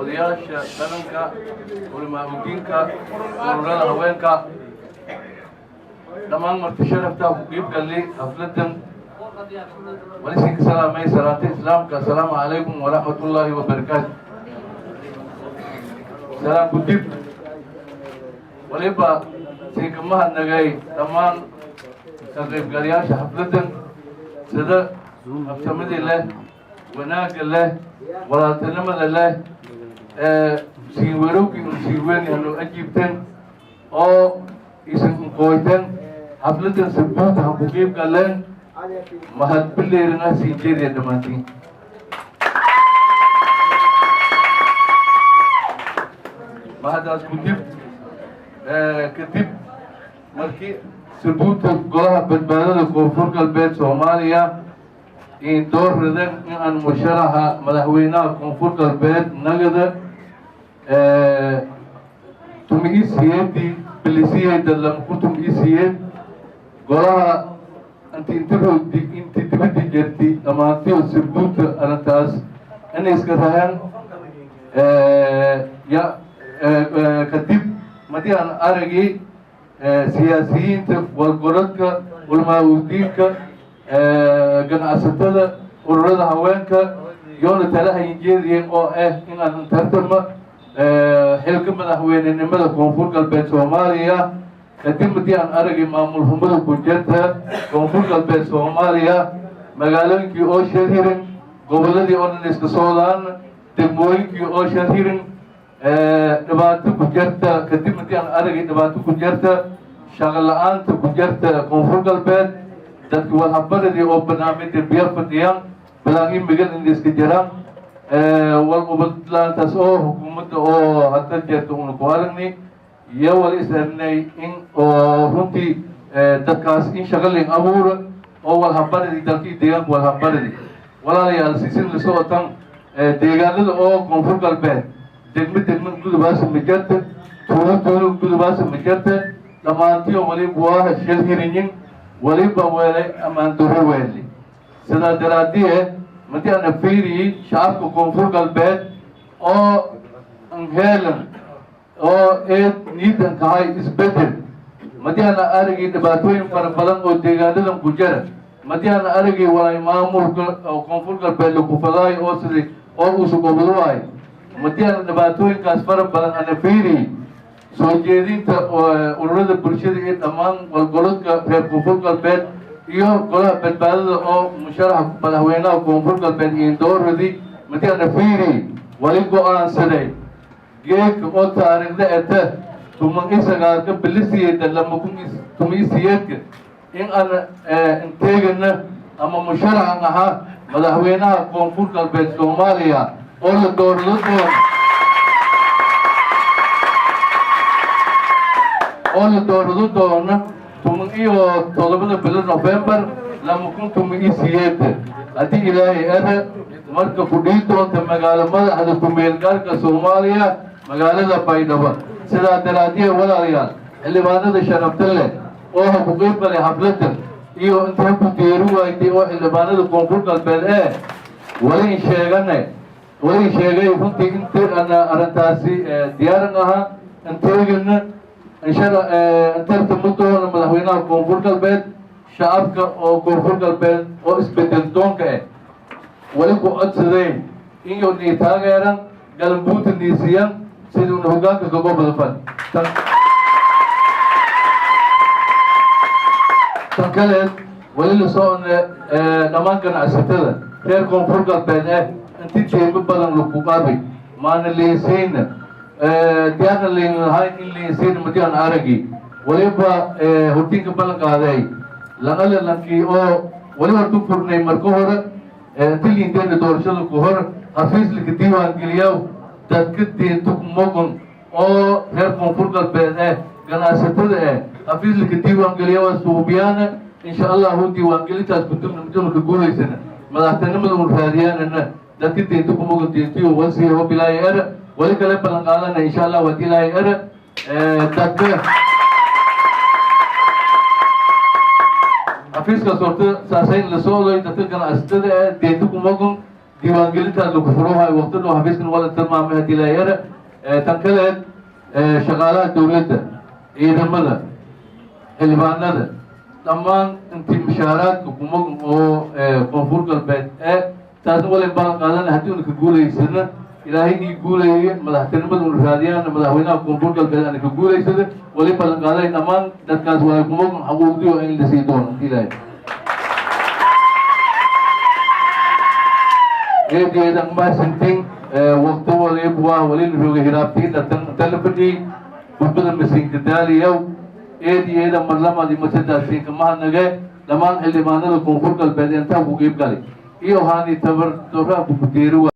odayaasha dhaqanka culimaamudiinka ururada haweenka dhammaan marti sharafta ku qiib galay xafladan walisinka salaamay salaanta islaamka assalaamu calaykum waraxmatullaahi wabarakaatu salaam gudib waliba siinka mahadnagay dhammaan ka qaybgalayaasha xafladan sida habsamadii leh wanaagga leh walaaltinimada leh siin warowgii un siin weyn hanu ajiibteen oo isan qoyteen xafladan sabuuta ha ku qiib galeen mahad bileerina siin jeediya dhammaantiin mahadaas gudib kadib markii sabuuta golaha badbaadada koonfur galbeed soomaaliya in door ridan in aan musharaxa madaxweynaha koonfur galbeed nagada tumiisiyeedii bilisiyeeda lamku tumiisiyeed golaha inti dibadda jirtay dhammaantiyo sabuuta arrintaas inay iska rahaan kadib madii aan aragay siyaasiyiinta walgoradka ulmaawdiinka ganacsatada ururada haweenka yoona tala haynjeediyeen oo in aan tartama xilka madaxweynenimada koonfur galbeed soomaaliya kadib madii aan aragay maamul humada ku jirta koonfur galbeed soomaaliya magaalooyinkii oo shahirin goboladii oo dhan iska socdaan degmooyinkii oo shahirin dhibaato ku jirta kadib madii aan aragay dhibaato ku jirta shaqo la-aanta ku jirta koonfur galbeed dadki walhabaradii oo barnaamijda biyo fadhiyaan balaagii migan in iska jiraan wal ubadlaantaas oo hukuumadda oo hadda jeerta una ku aragnay iyo wala is aragnay in oo runtii dadkaas in shaqalin abuura oo walhabaradii dalkii deegaanka walhabaradii walaalayaal siisin la socotan deegaanada oo koonfur galbeed degmo gudubaasa ma jirta tuulo gudubaasa ma jirta dhammaantiyo waliba waa shil hirinyin waliba weelay amaan duro weeli sidaa daraadie madii ana fiiriyey shacabka koonfur galbeed oo anheelan oo niidan tahay isbedel madii ana aragay dhibaatooyin fara badan oo deegaanadan ku jira madii ana aragay walay maamulka koonfur galbeed laku fadaayo oo sidii oo uusu goboduwaay madii ana dhibaatooyinkaas fara badan ana fiiriyey soo jeedinta ururada bulshada iyo dhammaan walgoladka reer koonfur galbeed iyo golaha badbaadada oo musharaxa madaxweynaha koonfur galbeed iyo dooradii madii ana fiiriyey wali go-aansaday geedka oo taariikhda eta tuman-isagaalka bilisiyeeda tuman-isiyeedka in ana inteegana ama musharaxan ahaa madaxweynaha koonfur galbeed soomaaliya oo la doorado doono oo la doorado doono tuman iyo 7 bilo November 2018 haddii ilaahay ara marka ku dhihi doonta magaalo madaxda ku-meel-gaarka soomaaliya magaalada baydhabo sidaa daraadiye walaalayaal xildhibaanada sharafta leh oo ha ku qeyb galay xafladan iyo intay ku deeri waaytay oo xildhibaanada koonfur galbeed wali sheegay runtii inta arrintaasi diyaaran ahaa inteegana tartamo doona madaxweynaha koonfur galbeed shacabka oo koonfur galbeed oo isbedel doonka wali ku codsadeen inuu nii taageeran galambuuta niisiyan siduna hogaanka kaga badafan tan kaleed wali la socone dhammaan ganacsatada reer koonfur galbeed inti deemo badan laku qaabay maana leesayna diyaarna layn lahayn in leesayna madii aan aragi waliba hortiinka ballan qaaday laqalalankii oo waliba ku furnay marka hore inti liinteena doorashada ku hor xafiislika diiwaangeliyaw dadka diinta kumogon oo reer koonfur galbeed ganacsatada xafiislika diiwaangeliyaw suubiyaana insha allahu diiwaangelintaas kudulka guulaysana madaxtinimada un raadiyaanana dadka diinta kumogon diintiyo wasiiho bilaayo era wali kale ballan qaadana insha allah wadi ilaahay era dadka xafiiskaas horta saasayn la socday dadka ganacsatada diinta kumogon diiwaangelintaas lagu furuhay waqtidoo xafiiskan wada tilmaamay haddii la yara tan kale shaqaalaha dowladda ciidamada xildhibaanada dhammaan intii mushaaraadka kuma oo koonfur galbeed taasna wali baan qaadan haddii una ka guulaysana ilaahayii guulayay madaxtinimada una raadiyaan madaxweynaha koonfur galbeed ana ka guulaysada wali balan qaaday dhammaan dadkaas waa kuma xaquuqdii oo in la sii doono haddii ilaahay eedeedan mahadsantiin waqti waliba wali la roogay hiraabtii talafadhii gudbada masiinka daaliyow eedeeda marlamadi masadaasiinka mahadnage dhammaan xildhibaanada koonfur galbeed intaa ku qeyb galay iyo haani tabar dooraha ku gudeeri